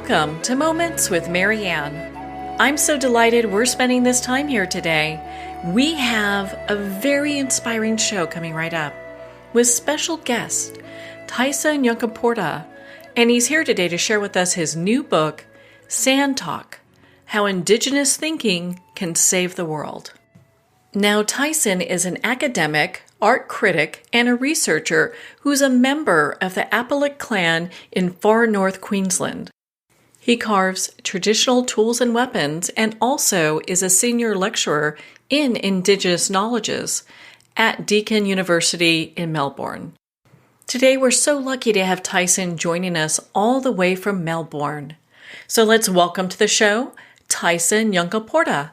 Welcome to Moments with Marianne. I'm so delighted we're spending this time here today. We have a very inspiring show coming right up with special guest Tyson Yunkaporta, and he's here today to share with us his new book, Sand Talk: How Indigenous Thinking Can Save the World. Now, Tyson is an academic, art critic, and a researcher who's a member of the Apalak clan in far north Queensland. He carves traditional tools and weapons and also is a senior lecturer in indigenous knowledges at Deakin University in Melbourne. Today, we're so lucky to have Tyson joining us all the way from Melbourne. So let's welcome to the show, Tyson Yunkaporta.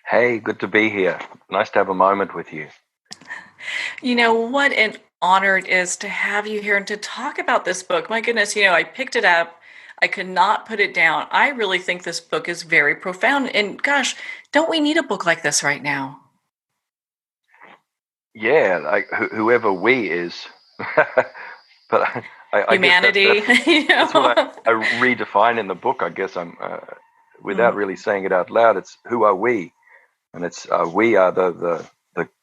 Hey, good to be here. Nice to have a moment with you. You know, what an honor it is to have you here and to talk about this book. My goodness, I picked it up. I could not put it down. I really think this book is very profound. And gosh, don't we need a book like this right now? Yeah, like whoever we is. But I humanity. That's what I redefine in the book. I guess I'm, without really saying it out loud, it's who are we? And it's we are the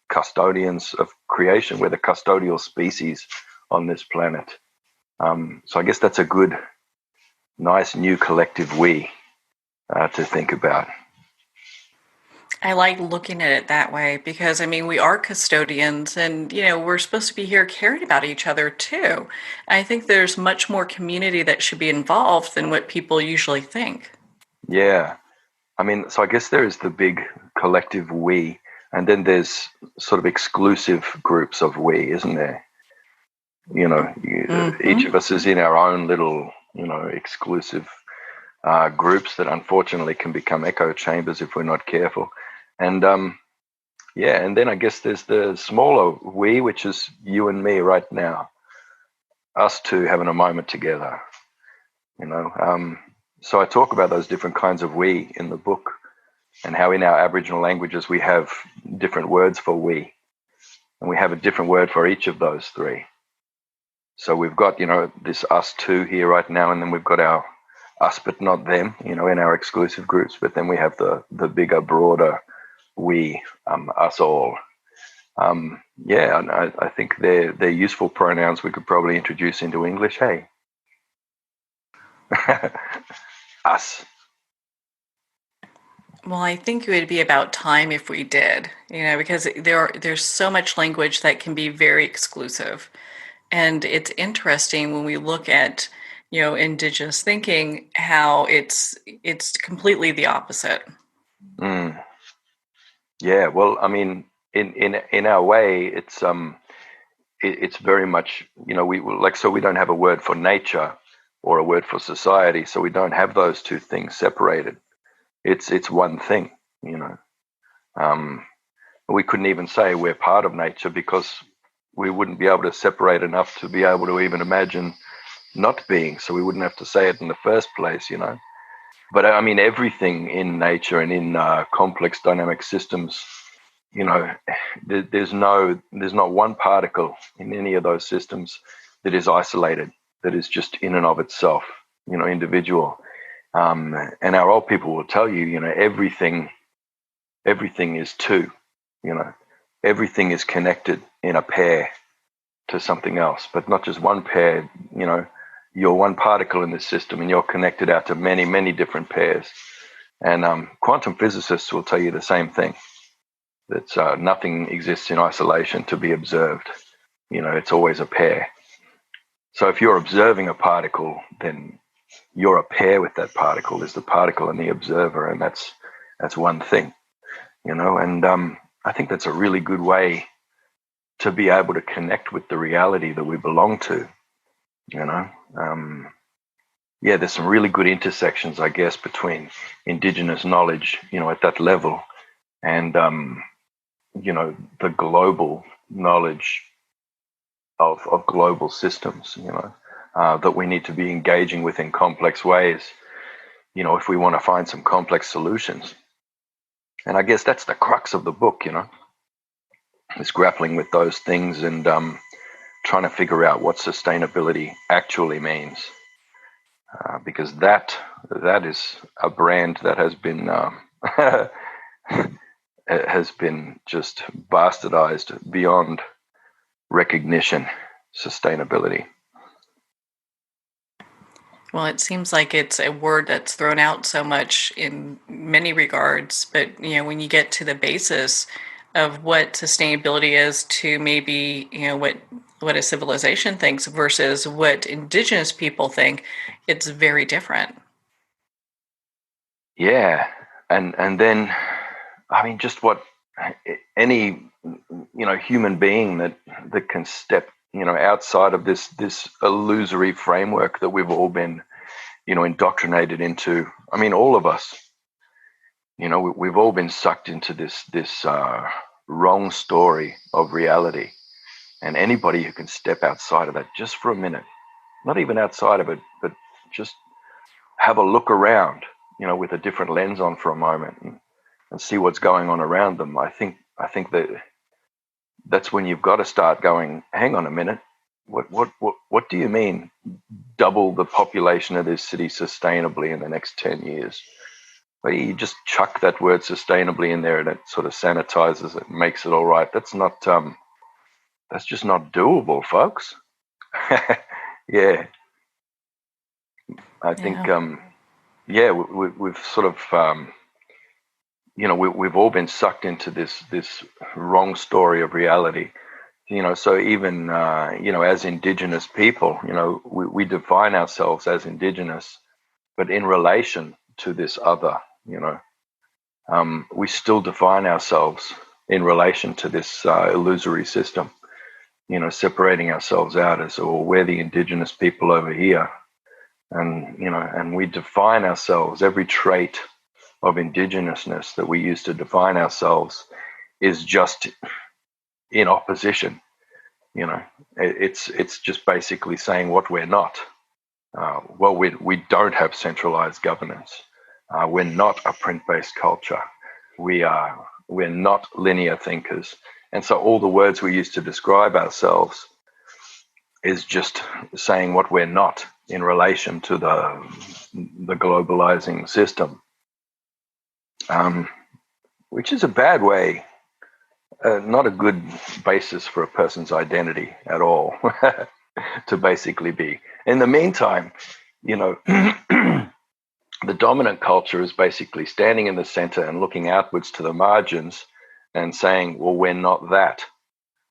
custodians of creation. We're the custodial species on this planet. So I guess that's a good, nice new collective we to think about. I like looking at it that way because, we are custodians and, we're supposed to be here caring about each other too. I think there's much more community that should be involved than what people usually think. Yeah. So I guess there is the big collective we, and then there's sort of exclusive groups of we, isn't there? Each of us is in our own little, exclusive groups that unfortunately can become echo chambers if we're not careful. And and then I guess there's the smaller we, which is you and me right now, us two having a moment together, So I talk about those different kinds of we in the book and how in our Aboriginal languages we have different words for we, and we have a different word for each of those three. So we've got, this us two here right now, and then we've got our us but not them, in our exclusive groups, but then we have the bigger, broader we, us all. And I think they're useful pronouns we could probably introduce into English. Hey. Us. Well, I think it would be about time if we did, because there's so much language that can be very exclusive. And it's interesting when we look at, indigenous thinking, how it's completely the opposite. Mm. Yeah, well, in our way, it's very much, we don't have a word for nature or a word for society, so we don't have those two things separated. It's one thing, We couldn't even say we're part of nature because we wouldn't be able to separate enough to be able to even imagine not being, so we wouldn't have to say it in the first place, But everything in nature and in complex dynamic systems, there's not one particle in any of those systems that is isolated, that is just in and of itself, individual. And our old people will tell you, everything is two, everything is connected in a pair to something else, but not just one pair, you're one particle in this system and you're connected out to many, many different pairs. And quantum physicists will tell you the same thing, that nothing exists in isolation to be observed. It's always a pair. So if you're observing a particle, then you're a pair with that particle. There's the particle and the observer, and that's one thing, And I think that's a really good way to be able to connect with the reality that we belong to, there's some really good intersections, I guess, between indigenous knowledge, at that level, and the global knowledge of global systems, that we need to be engaging with in complex ways, if we want to find some complex solutions. And I guess that's the crux of the book, is grappling with those things and trying to figure out what sustainability actually means. because that is a brand that has been has been just bastardized beyond recognition. Sustainability. Well, it seems like it's a word that's thrown out so much in many regards, but when you get to the basis of what sustainability is to maybe, what a civilization thinks versus what indigenous people think, it's very different. Yeah. And then, I mean, just what any human being that can step outside of this illusory framework that we've all been indoctrinated into. I mean, all of us, we've all been sucked into this wrong story of reality. And anybody who can step outside of that just for a minute, not even outside of it, but just have a look around, with a different lens on for a moment, and see what's going on around them. I think that that's when you've got to start going, hang on a minute, what do you mean double the population of this city sustainably in the next 10 years? Well, you just chuck that word sustainably in there and it sort of sanitizes it and makes it all right. That's just not doable, folks. Yeah. I think, we've sort of, we've all been sucked into this wrong story of reality. So even, as indigenous people, we define ourselves as indigenous, but in relation to this other, we still define ourselves in relation to this illusory system, separating ourselves out as, or we're the indigenous people over here. And we define ourselves, every trait of indigenousness that we use to define ourselves is just in opposition. It's just basically saying what we're not. Well, we don't have centralized governance. We're not a print-based culture. We're not linear thinkers. And so all the words we use to describe ourselves is just saying what we're not in relation to the globalizing system, which is a bad way, not a good basis for a person's identity at all, to basically be. In the meantime, the dominant culture is basically standing in the center and looking outwards to the margins and saying, well, we're not that.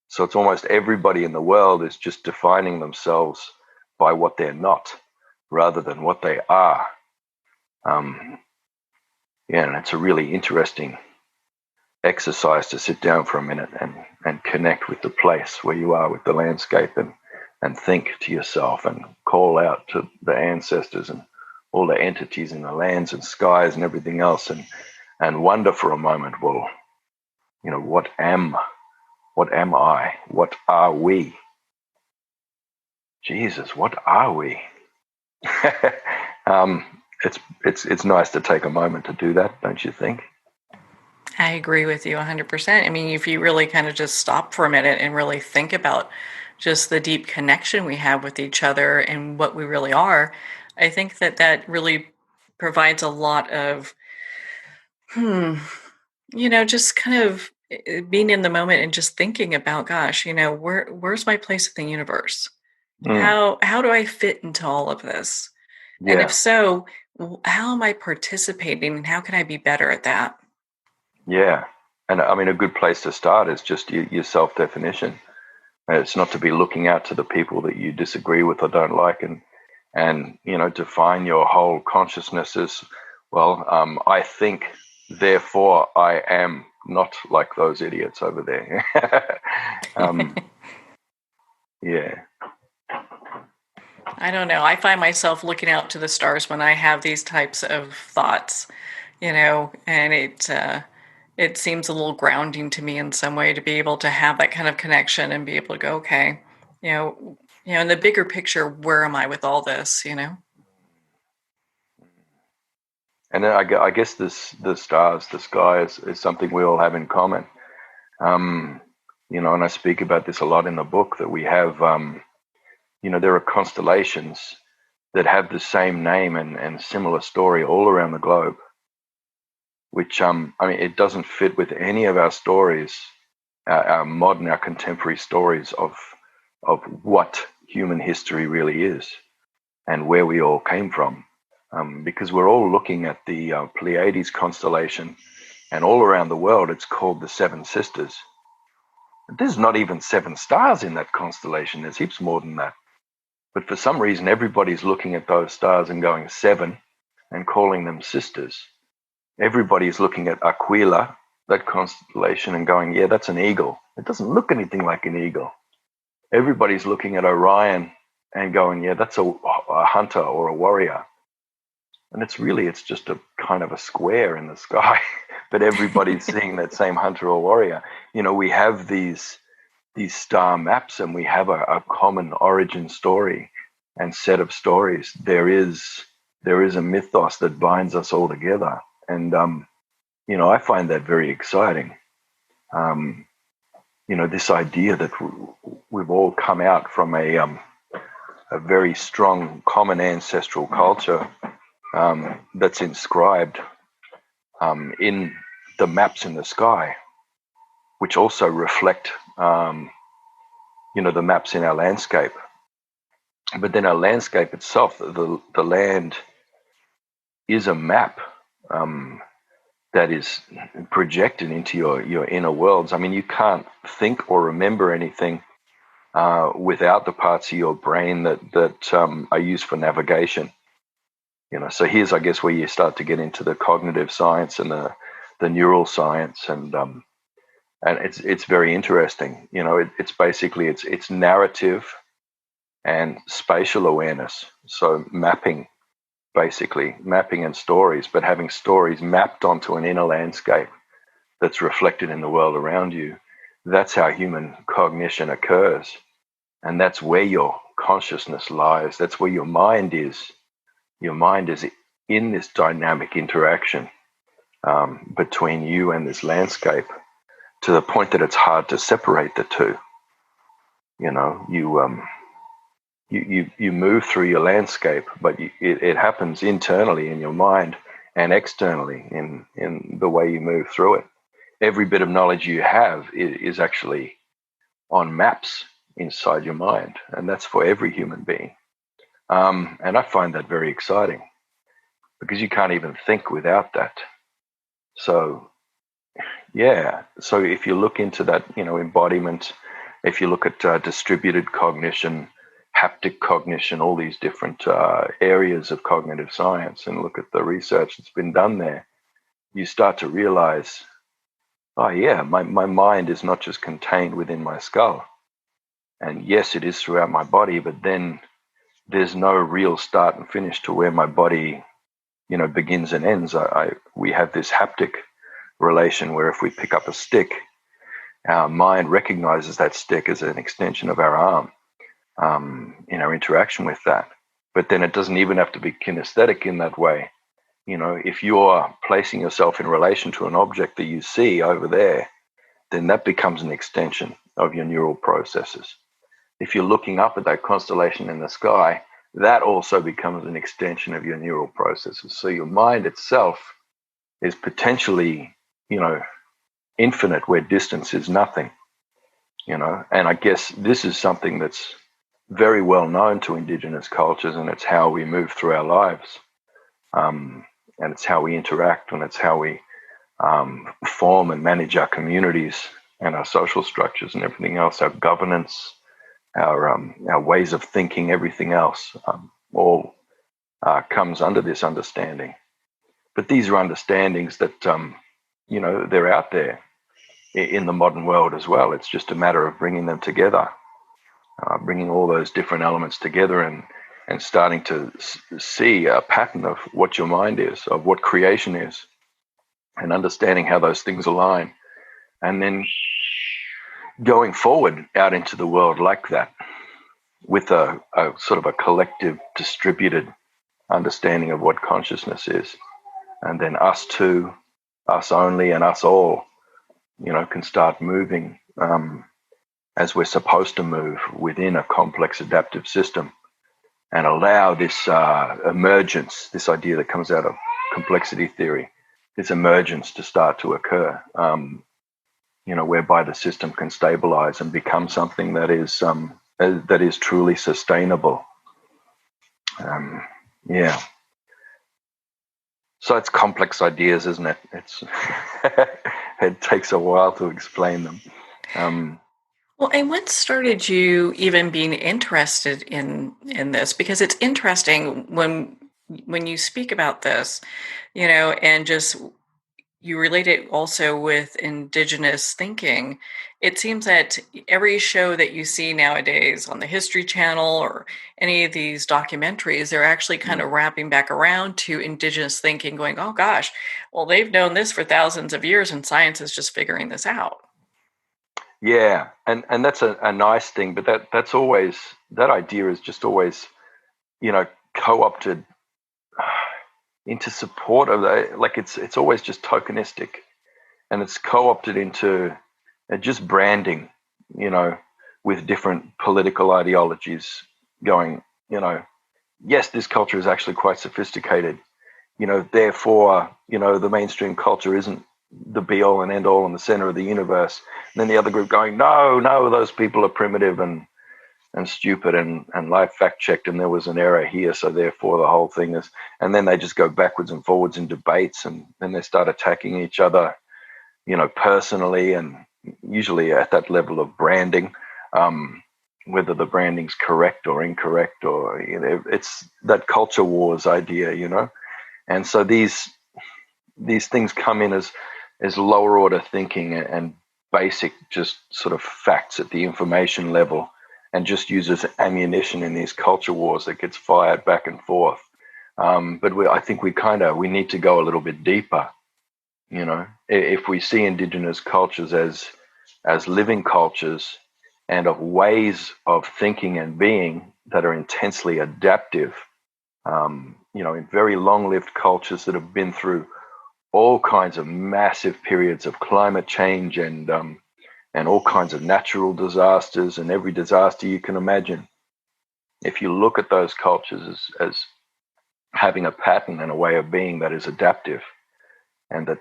So it's almost everybody in the world is just defining themselves by what they're not rather than what they are. And it's a really interesting exercise to sit down for a minute and connect with the place where you are, with the landscape, and think to yourself and call out to the ancestors and all the entities in the lands and skies and everything else, and wonder for a moment, well, what am I? What are we? Jesus, what are we? It's nice to take a moment to do that, don't you think? I agree with you 100%. I mean, if you really kind of just stop for a minute and really think about just the deep connection we have with each other and what we really are, I think that really provides a lot of, just kind of being in the moment and just thinking about, gosh, where's my place in the universe? How do I fit into all of this? And if Yeah. so, how am I participating and how can I be better at that? Yeah. And I mean, a good place to start is just your self-definition. It's not to be looking out to the people that you disagree with or don't like and define your whole consciousness as, well, I think, therefore I am not like those idiots over there. Yeah. I don't know. I find myself looking out to the stars when I have these types of thoughts, and it seems a little grounding to me in some way to be able to have that kind of connection and be able to go, okay, in the bigger picture, where am I with all this, And then I guess the stars, the sky is something we all have in common. And I speak about this a lot in the book, that we have, there are constellations that have the same name and similar story all around the globe, which I mean, it doesn't fit with any of our stories, our modern, our contemporary stories of what human history really is and where we all came from. Because we're all looking at the Pleiades constellation, and all around the world it's called the Seven Sisters. There's not even 7 stars in that constellation. There's heaps more than that. But for some reason, everybody's looking at those stars and going 7 and calling them sisters. Everybody's looking at Aquila, that constellation, and going, yeah, that's an eagle. It doesn't look anything like an eagle. Everybody's looking at Orion and going, yeah, that's a hunter or a warrior. And it's just a kind of a square in the sky, but everybody's seeing that same hunter or warrior. We have these star maps, and we have a common origin story and set of stories. There is a mythos that binds us all together. And, I find that very exciting. This idea that we've all come out from a very strong common ancestral culture that's inscribed in the maps in the sky, which also reflect, the maps in our landscape. But then our landscape itself, the land is a map that is projected into your inner worlds. I mean, you can't think or remember anything without the parts of your brain that are used for navigation. So here's, I guess, where you start to get into the cognitive science and the neural science, and it's very interesting. It's basically it's narrative and spatial awareness. So mapping and stories, but having stories mapped onto an inner landscape that's reflected in the world around you. That's how human cognition occurs, and that's where your consciousness lies. That's where your mind is. Your mind is in this dynamic interaction between you and this landscape, to the point that it's hard to separate the two. You move through your landscape, but it happens internally in your mind and externally in the way you move through it. Every bit of knowledge you have is actually on maps inside your mind, and that's for every human being. And I find that very exciting, because you can't even think without that. So, yeah. So if you look into that, embodiment, if you look at distributed cognition, haptic cognition, all these different areas of cognitive science, and look at the research that's been done there, you start to realize, oh yeah, my mind is not just contained within my skull. And yes, it is throughout my body, but then there's no real start and finish to where my body, begins and ends. We have this haptic relation where if we pick up a stick, our mind recognizes that stick as an extension of our arm in our interaction with that. But then it doesn't even have to be kinesthetic in that way. If you're placing yourself in relation to an object that you see over there, then that becomes an extension of your neural processes. If you're looking up at that constellation in the sky, that also becomes an extension of your neural processes. So your mind itself is potentially, infinite, where distance is nothing, And I guess this is something that's very well known to indigenous cultures, and it's how we move through our lives. And it's how we interact, and it's how we form and manage our communities and our social structures and everything else, our governance, our ways of thinking, everything else, all comes under this understanding. But these are understandings that, they're out there in the modern world as well. It's just a matter of bringing them together, bringing all those different elements together and starting to see a pattern of what your mind is, of what creation is, and understanding how those things align. And then going forward out into the world like that, with a sort of a collective, distributed understanding of what consciousness is. And then us two, us only, and us all, can start moving as we're supposed to move within a complex adaptive system. and allow this emergence, this idea that comes out of complexity theory, this emergence to start to occur, whereby the system can stabilize and become something that is truly sustainable. Yeah. So it's complex ideas, isn't it? It's it takes a while to explain them. Well, and what started you even being interested in this? Because it's interesting when you speak about this, and just you relate it also with indigenous thinking. It seems that every show that you see nowadays on the History Channel or any of these documentaries, they're actually kind of wrapping back around to indigenous thinking, going, oh gosh, well, they've known this for thousands of years and science is just figuring this out. Yeah, and that's a nice thing, but that's always, that idea is just always, co-opted into support of that. Like it's always just tokenistic, and it's co-opted into just branding, with different political ideologies going, yes, this culture is actually quite sophisticated, therefore, the mainstream culture isn't the be all and end all in the center of the universe. And then the other group going, no, those people are primitive and stupid and live fact checked, and there was an error here, so therefore the whole thing is. And then they just go backwards and forwards in debates, and then they start attacking each other, personally, and usually at that level of branding, whether the branding's correct or incorrect, or it's that culture wars idea, And so these things come in as lower order thinking and basic, just sort of facts at the information level, and just used as ammunition in these culture wars that gets fired back and forth. But I think we need to go a little bit deeper. If we see indigenous cultures as living cultures and of ways of thinking and being that are intensely adaptive, in very long-lived cultures that have been through all kinds of massive periods of climate change and all kinds of natural disasters and every disaster you can imagine. If you look at those cultures as having a pattern and a way of being that is adaptive, and that,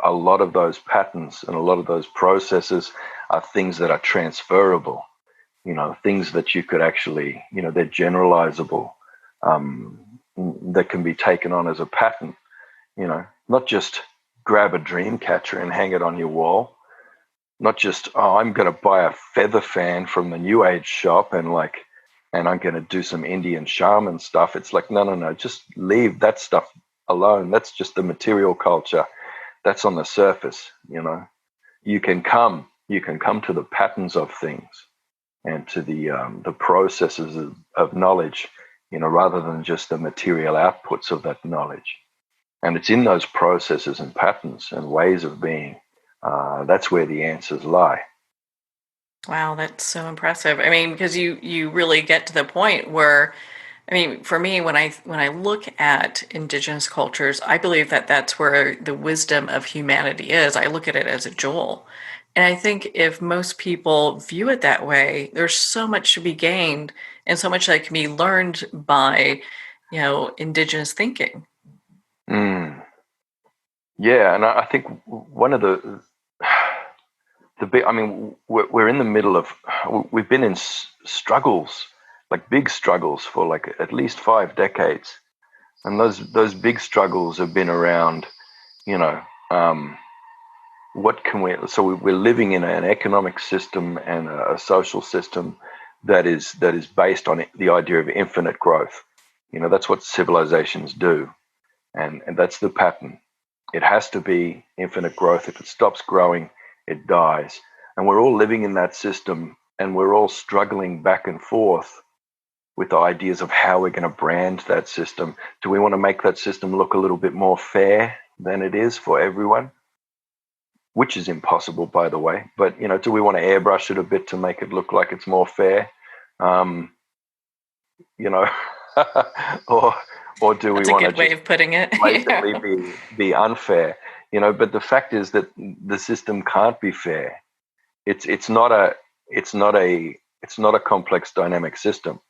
a lot of those patterns and a lot of those processes are things that are transferable, things that you could actually, they're generalizable, that can be taken on as a pattern, not just grab a dream catcher and hang it on your wall, not just, I'm going to buy a feather fan from the New Age shop and I'm going to do some Indian shaman stuff. It's like, no, just leave that stuff alone. That's just the material culture. That's on the surface. You can come to the patterns of things and to the processes of knowledge, rather than just the material outputs of that knowledge. And it's in those processes and patterns and ways of being. That's where the answers lie. Wow, that's so impressive. I mean, because you really get to the point where, I mean, for me, when I look at indigenous cultures, I believe that that's where the wisdom of humanity is. I look at it as a jewel. And I think if most people view it that way, there's so much to be gained and so much that can be learned by, indigenous thinking. Mm. Yeah, and I think one of the big, I mean, we're in the middle of, we've been in struggles, like big struggles for like at least 5 decades. And those big struggles have been around, what can we, so we're living in an economic system and a social system that is based on the idea of infinite growth. That's what civilizations do. And that's the pattern. It has to be infinite growth. If it stops growing, it dies. And we're all living in that system, and we're all struggling back and forth with the ideas of how we're going to brand that system. Do we want to make that system look a little bit more fair than it is for everyone? Which is impossible, by the way. But, do we want to airbrush it a bit to make it look like it's more fair? Or do That's we want to a good way of putting it. blatantly be unfair? But the fact is that the system can't be fair. It's not a complex dynamic system.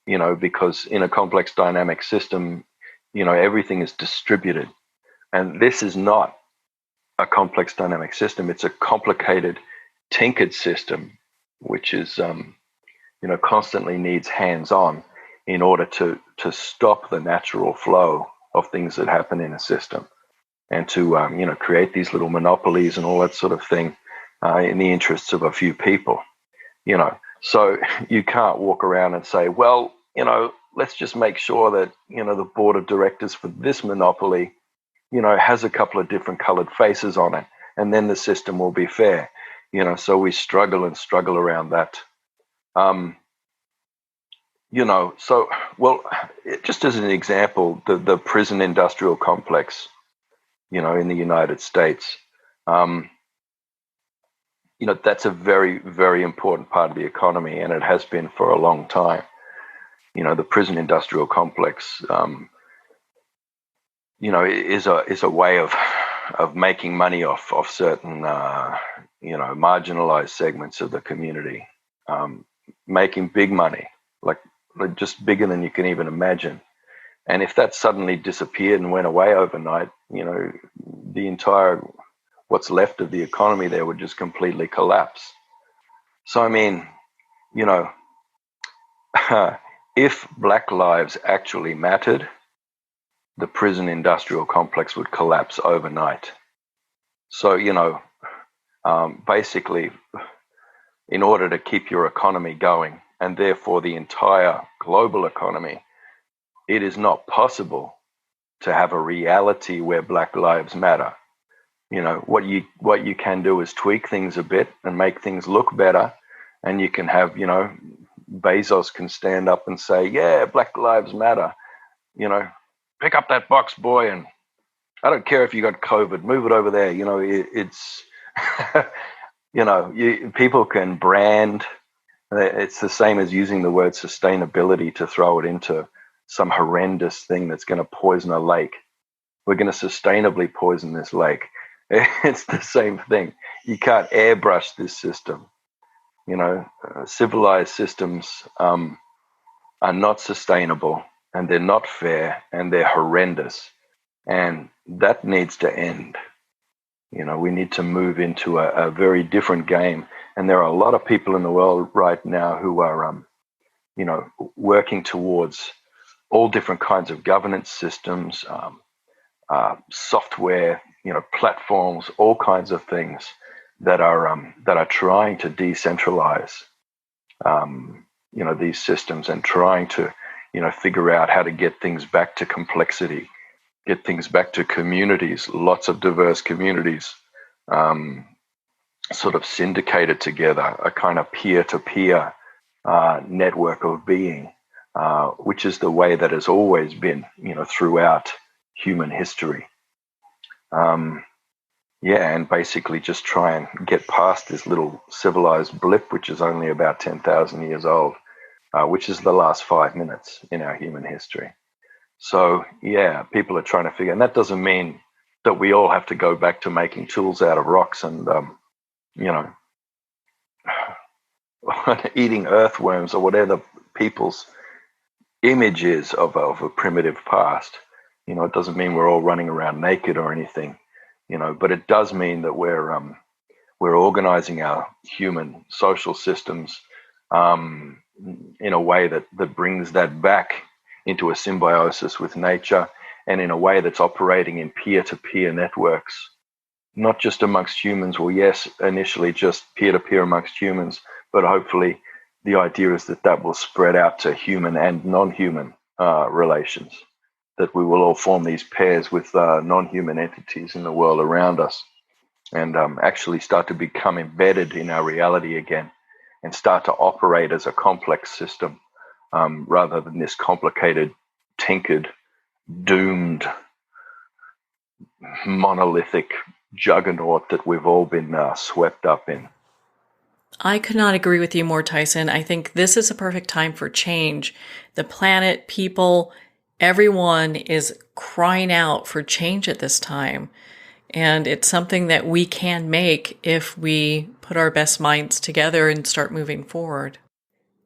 because in a complex dynamic system, everything is distributed. And this is not a complex dynamic system. It's a complicated, tinkered system, which is, constantly needs hands-on in order to stop the natural flow of things that happen in a system, and to, create these little monopolies and all that sort of thing in the interests of a few people, So you can't walk around and say, well, let's just make sure that, the board of directors for this monopoly, has a couple of different colored faces on it, and then the system will be fair. So we struggle around that. Just as an example, the prison industrial complex, in the United States, that's a very, very important part of the economy, and it has been for a long time. The prison industrial complex, is a way of making money off certain, marginalized segments of the community, making big money, like just bigger than you can even imagine. And if that suddenly disappeared and went away overnight, the entire, what's left of the economy there would just completely collapse. So, I mean, if Black lives actually mattered, the prison industrial complex would collapse overnight. So, basically, in order to keep your economy going, and therefore the entire global economy, it is not possible to have a reality where Black lives matter. What you can do is tweak things a bit and make things look better, and you can have, Bezos can stand up and say, yeah, Black lives matter, pick up that box, boy, and I don't care if you got COVID, move it over there. It's people can brand. It's the same as using the word sustainability to throw it into some horrendous thing that's going to poison a lake. We're going to sustainably poison this lake. It's the same thing. You can't airbrush this system. Civilized systems are not sustainable, and they're not fair, and they're horrendous. And that needs to end. We need to move into a very different game. And there are a lot of people in the world right now who are, working towards all different kinds of governance systems, software, platforms, all kinds of things that are trying to decentralize, these systems, and trying to, figure out how to get things back to complexity, get things back to communities, lots of diverse communities, sort of syndicated together, a kind of peer-to-peer network of being, which is the way that has always been, throughout human history. And basically just try and get past this little civilized blip, which is only about 10,000 years old, which is the last 5 minutes in our human history. So, people are trying to figure, and that doesn't mean that we all have to go back to making tools out of rocks and, eating earthworms or whatever people's image is of a primitive past. It doesn't mean we're all running around naked or anything, but it does mean that we're organizing our human social systems in a way that brings that back into a symbiosis with nature, and in a way that's operating in peer-to-peer networks, not just amongst humans. Well, yes, initially just peer-to-peer amongst humans, but hopefully the idea is that will spread out to human and non-human relations, that we will all form these pairs with non-human entities in the world around us, and actually start to become embedded in our reality again, and start to operate as a complex system, rather than this complicated, tinkered, doomed, monolithic juggernaut that we've all been swept up in. I could not agree with you more, Tyson. I think this is a perfect time for change. The planet, people, everyone is crying out for change at this time. And it's something that we can make if we put our best minds together and start moving forward.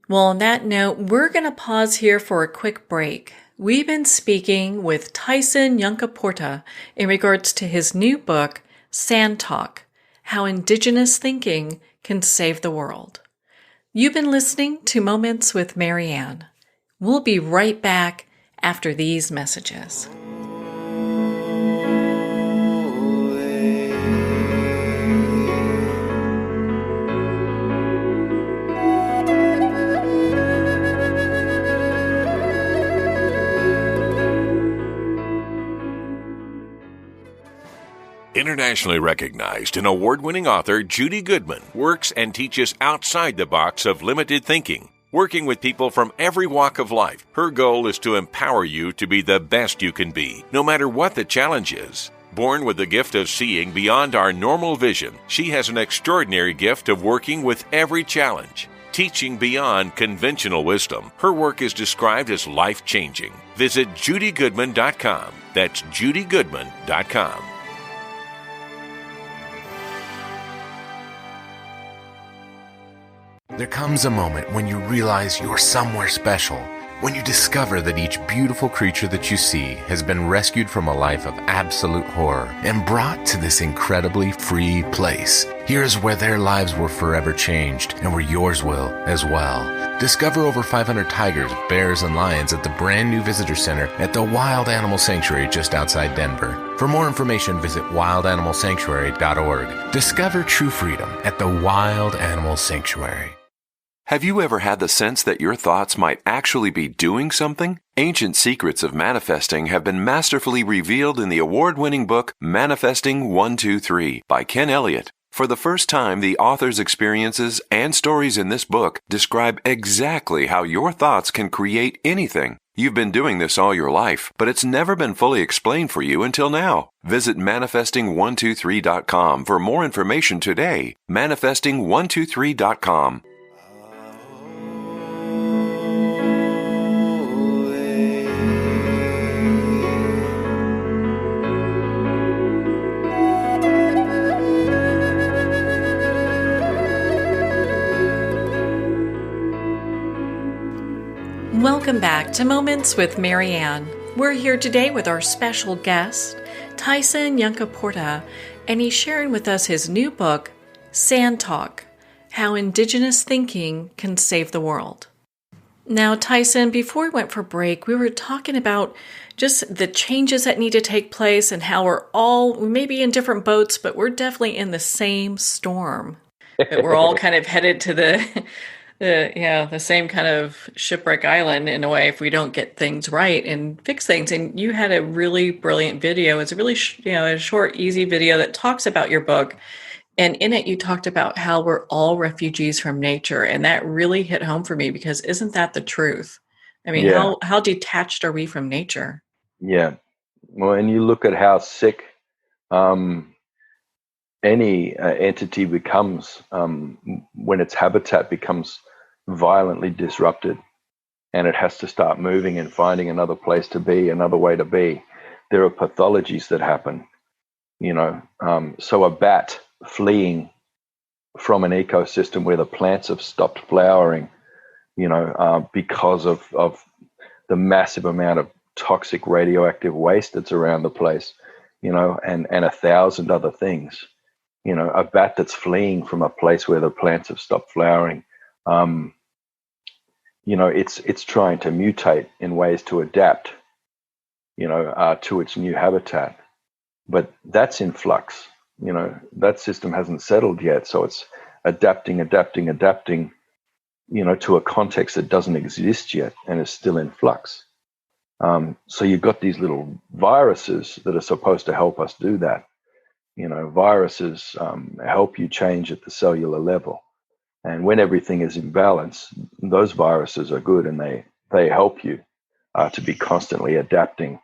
Well, on that note, we're going to pause here for a quick break. We've been speaking with Tyson Yunkaporta in regards to his new book, Sand Talk: How Indigenous Thinking Can Save the World. You've been listening to Moments with Marianne. We'll be right back after these messages. Internationally recognized and award-winning author Judy Goodman works and teaches outside the box of limited thinking. Working with people from every walk of life, her goal is to empower you to be the best you can be, no matter what the challenge is. Born with the gift of seeing beyond our normal vision, she has an extraordinary gift of working with every challenge. Teaching beyond conventional wisdom, her work is described as life-changing. Visit judygoodman.com. That's judygoodman.com. There comes a moment when you realize you're somewhere special, when you discover that each beautiful creature that you see has been rescued from a life of absolute horror and brought to this incredibly free place. Here's where their lives were forever changed and where yours will as well. Discover over 500 tigers, bears, and lions at the brand new visitor center at the Wild Animal Sanctuary just outside Denver. For more information, visit wildanimalsanctuary.org. Discover true freedom at the Wild Animal Sanctuary. Have you ever had the sense that your thoughts might actually be doing something? Ancient secrets of manifesting have been masterfully revealed in the award-winning book Manifesting 123 by Ken Elliott. For the first time, the author's experiences and stories in this book describe exactly how your thoughts can create anything. You've been doing this all your life, but it's never been fully explained for you until now. Visit manifesting123.com for more information today. Manifesting123.com. Welcome back to Moments with Marianne. We're here today with our special guest, Tyson Yunkaporta, and he's sharing with us his new book, Sand Talk: How Indigenous Thinking Can Save the World. Now, Tyson, before we went for break, we were talking about just the changes that need to take place and how we may be in different boats, but we're definitely in the same storm. But we're all kind of headed to the same kind of shipwreck island in a way if we don't get things right and fix things. And you had a really brilliant video. It's a really, a short, easy video that talks about your book. And in it, you talked about how we're all refugees from nature. And that really hit home for me because isn't that the truth? I mean, how detached are we from nature? Yeah. Well, and you look at how sick any entity becomes when its habitat becomes violently disrupted and it has to start moving and finding another place to be, another way to be. There are pathologies that happen, so a bat fleeing from an ecosystem where the plants have stopped flowering, because of the massive amount of toxic radioactive waste that's around the place, and 1,000 other things. A bat that's fleeing from a place where the plants have stopped flowering, it's trying to mutate in ways to adapt, to its new habitat. But that's in flux. That system hasn't settled yet, so it's adapting, to a context that doesn't exist yet and is still in flux. So you've got these little viruses that are supposed to help us do that. Viruses help you change at the cellular level. And when everything is in balance, those viruses are good and they help you to be constantly adapting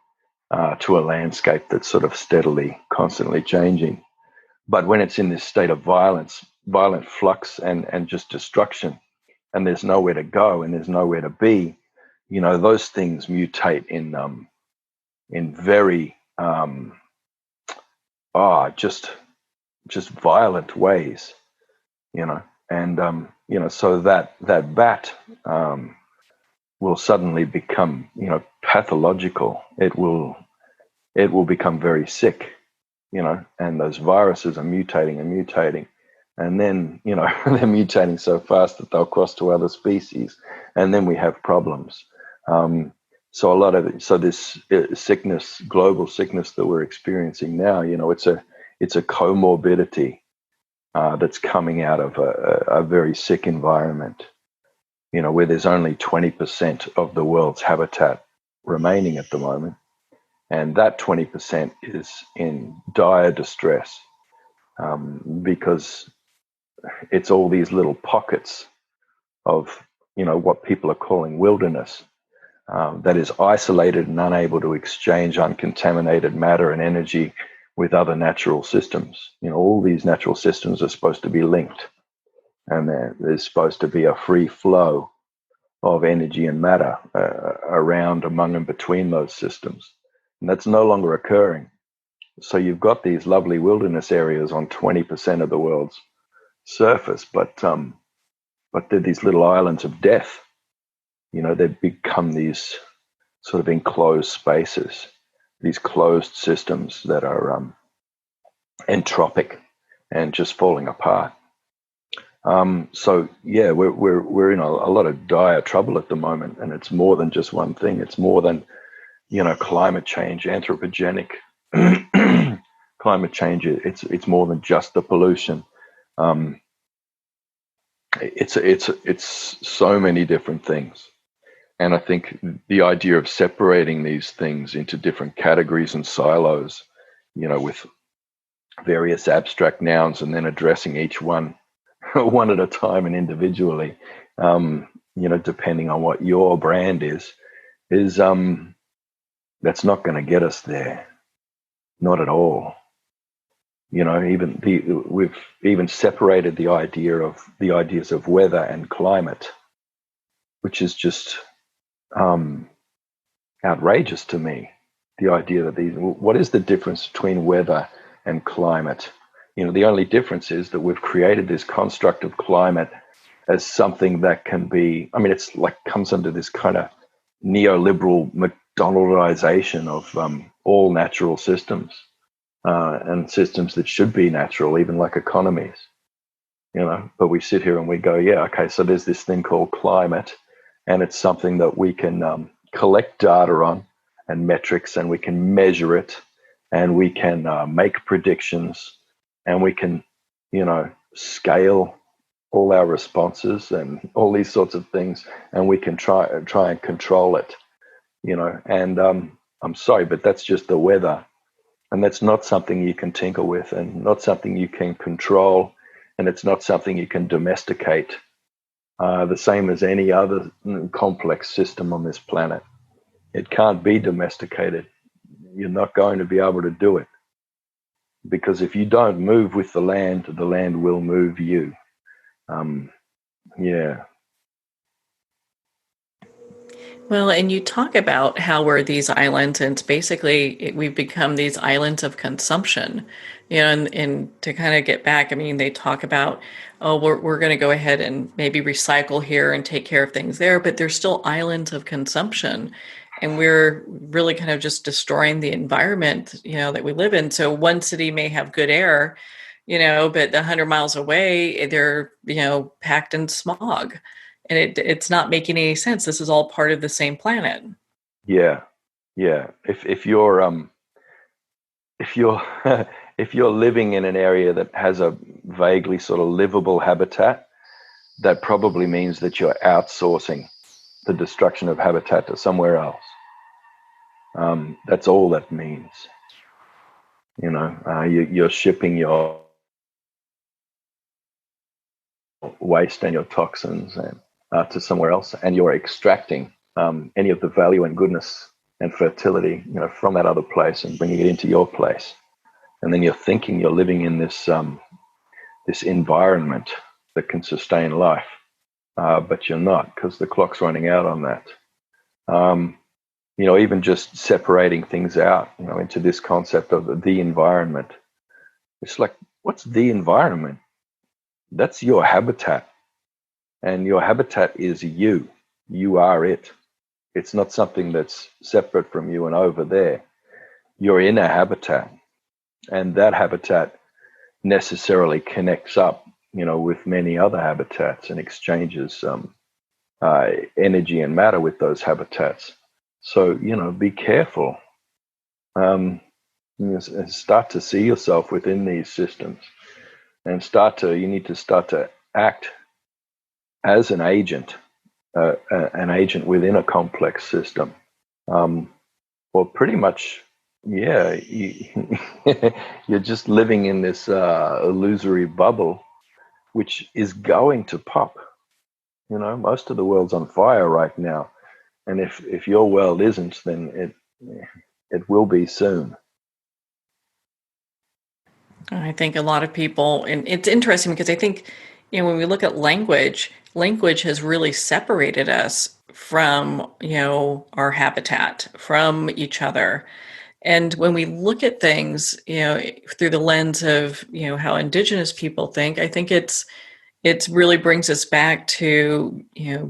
to a landscape that's sort of steadily, constantly changing. But when it's in this state of violent flux and just destruction, and there's nowhere to go and there's nowhere to be, those things mutate in very just violent ways, And so that bat will suddenly become pathological. It will become very sick, and those viruses are mutating and mutating, and then they're mutating so fast that they'll cross to other species, and then we have problems. So this sickness, global sickness that we're experiencing now, it's a comorbidity that's coming out of a very sick environment, where there's only 20% of the world's habitat remaining at the moment. And that 20% is in dire distress because it's all these little pockets of, what people are calling wilderness that is isolated and unable to exchange uncontaminated matter and energy with other natural systems. All these natural systems are supposed to be linked, and there's supposed to be a free flow of energy and matter around, among, and between those systems. And that's no longer occurring. So you've got these lovely wilderness areas on 20% of the world's surface, but they're these little islands of death. They've become these sort of enclosed spaces, these closed systems that are entropic and just falling apart. So yeah, we're in a lot of dire trouble at the moment, and it's more than just one thing. It's more than climate change, anthropogenic climate change. It's more than just the pollution. It's so many different things, and I think the idea of separating these things into different categories and silos, with various abstract nouns, and then addressing each one one at a time and individually, depending on what your brand is that's not going to get us there, not at all. We've even separated the ideas of weather and climate, which is just outrageous to me. The idea that what is the difference between weather and climate? The only difference is that we've created this construct of climate as something that can be, it's like comes under this kind of neoliberal McDonaldization of all natural systems and systems that should be natural, even like economies, but we sit here and we go, yeah, okay, so there's this thing called climate, and it's something that we can collect data on and metrics, and we can measure it, and we can make predictions, and we can, scale all our responses and all these sorts of things, and we can try and control it, and I'm sorry, but that's just the weather, and that's not something you can tinker with, and not something you can control, and it's not something you can domesticate, the same as any other complex system on this planet. It can't be domesticated. You're not going to be able to do it, because if you don't move with the land will move you. Yeah. Well, and you talk about how we're these islands, and it's basically we've become these islands of consumption, and to kind of get back, they talk about, oh, we're going to go ahead and maybe recycle here and take care of things there, but they're still islands of consumption. And we're really kind of just destroying the environment, that we live in. So one city may have good air, but 100 miles away, they're, packed in smog. And it's not making any sense. This is all part of the same planet. Yeah. If you're if you're living in an area that has a vaguely sort of livable habitat, that probably means that you're outsourcing the destruction of habitat to somewhere else. That's all that means. You're shipping your waste and your toxins and to somewhere else, and you're extracting any of the value and goodness and fertility, from that other place and bringing it into your place. And then you're thinking you're living in this this environment that can sustain life, but you're not, because the clock's running out on that. Even just separating things out, into this concept of the environment. It's like, what's the environment? that's your habitat. And your habitat is you. You are it. It's not something that's separate from you and over there. You're in a habitat, and that habitat necessarily connects up, with many other habitats and exchanges energy and matter with those habitats. So, be careful. Start to see yourself within these systems, and you need to start to act as an agent within a complex system. Well, pretty much, yeah, you're just living in this illusory bubble, which is going to pop. Most of the world's on fire right now, and if your world isn't, then it will be soon. I think a lot of people, and it's interesting because I think, when we look at language has really separated us from, our habitat, from each other. And when we look at things, through the lens of, how indigenous people think, I think it really brings us back to,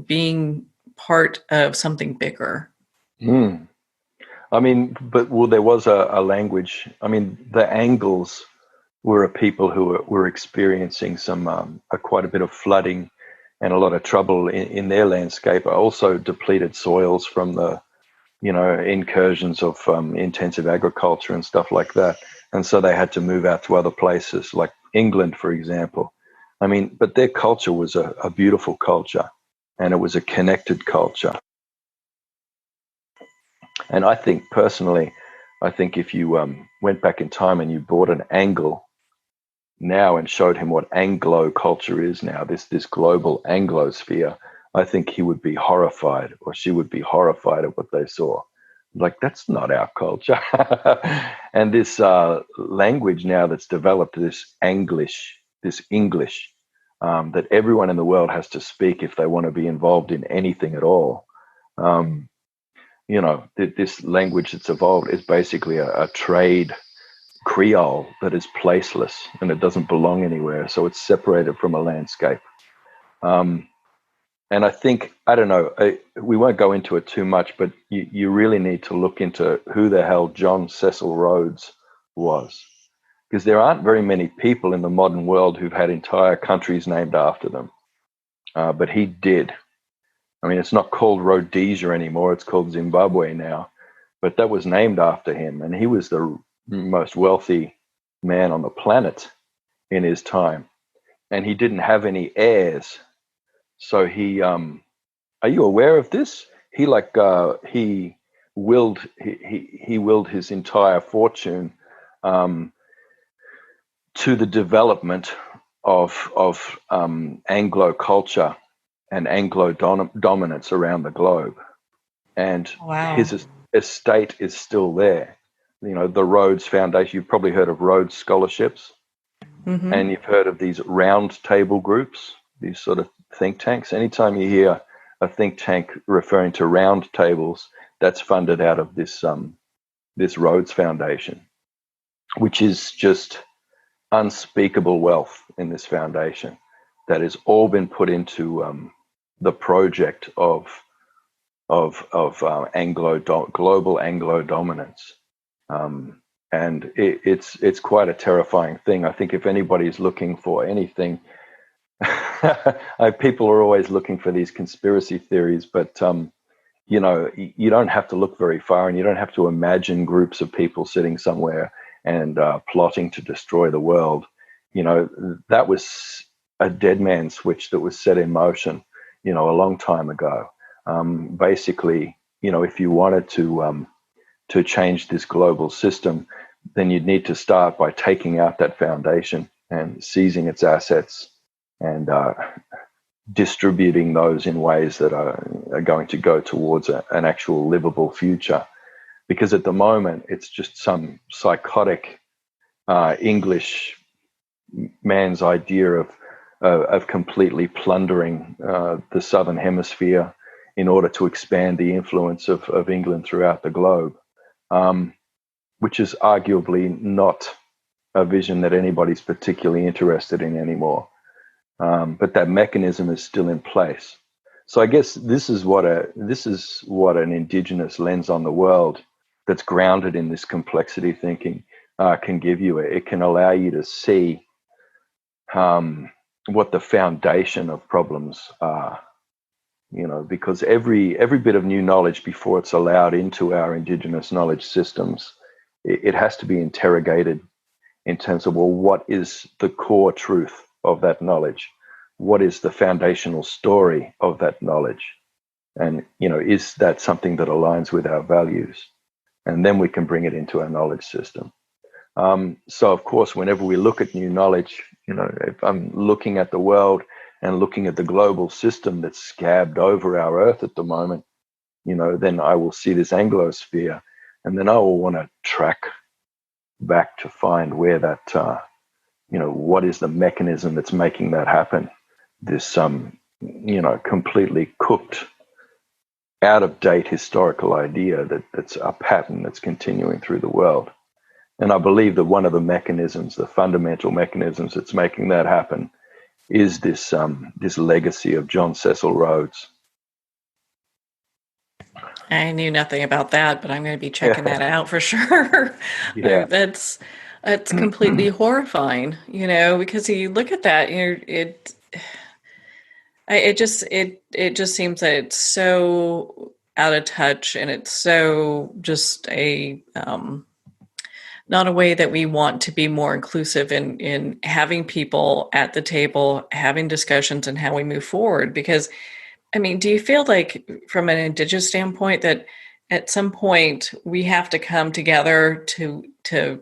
being part of something bigger. I mean, there was a language. I mean, the Angles were a people who were experiencing some quite a bit of flooding and a lot of trouble in their landscape. Also depleted soils from the incursions of intensive agriculture and stuff like that, and so they had to move out to other places like England, for example. I mean, but their culture was a beautiful culture, and it was a connected culture. And I think personally, if you went back in time and you bought an Angle now and showed him what Anglo culture is now, this global Anglosphere, I think he would be horrified, or she would be horrified at what they saw. Like, that's not our culture. And this language now that's developed, this English, that everyone in the world has to speak if they want to be involved in anything at all. This language that's evolved is basically a trade Creole that is placeless, and it doesn't belong anywhere. So it's separated from a landscape. And I think, I don't know, we won't go into it too much, but you really need to look into who the hell John Cecil Rhodes was, because there aren't very many people in the modern world who've had entire countries named after them. But he did. I mean, it's not called Rhodesia anymore. It's called Zimbabwe now. But that was named after him. And he was the most wealthy man on the planet in his time. And he didn't have any heirs. So he, are you aware of this? He willed his entire fortune to the development of Anglo culture and Anglo dominance around the globe. And Wow. His estate is still there. The Rhodes Foundation, you've probably heard of Rhodes scholarships. Mm-hmm. And you've heard of these round table groups, these sort of think tanks. Anytime you hear a think tank referring to round tables, that's funded out of this Rhodes Foundation, which is just unspeakable wealth in this foundation that has all been put into the project of global Anglo dominance, and it's quite a terrifying thing. I think if anybody's looking for anything, people are always looking for these conspiracy theories, but you don't have to look very far, and you don't have to imagine groups of people sitting somewhere and plotting to destroy the world. That was a dead man switch that was set in motion, a long time ago. Basically, if you wanted to change this global system, then you'd need to start by taking out that foundation and seizing its assets and distributing those in ways that are going to go towards an actual livable future. Because at the moment, it's just some psychotic English man's idea of completely plundering the Southern Hemisphere in order to expand the influence of England throughout the globe, which is arguably not a vision that anybody's particularly interested in anymore. but that mechanism is still in place. So I guess this is what an indigenous lens on the world that's grounded in this complexity thinking can give you. It can allow you to see what the foundation of problems are. Because every bit of new knowledge, before it's allowed into our indigenous knowledge systems, it has to be interrogated in terms of, well, what is the core truth of that knowledge? What is the foundational story of that knowledge? And, is that something that aligns with our values? And then we can bring it into our knowledge system. So, of course, whenever we look at new knowledge, if I'm looking at the world and looking at the global system that's scabbed over our Earth at the moment, then I will see this Anglosphere, and then I will want to track back to find where that, what is the mechanism that's making that happen? This, completely cooked, out of date historical idea that's a pattern that's continuing through the world. And I believe that one of the mechanisms, the fundamental mechanisms that's making that happen, is this legacy of John Cecil Rhodes. I knew nothing about that, but I'm going to be checking that out for sure. Yeah. That's completely horrifying, because you look at that, it just seems that it's so out of touch, and it's so just a not a way that we want to be more inclusive in having people at the table, having discussions, and how we move forward. Because, do you feel like, from an Indigenous standpoint, that at some point we have to come together to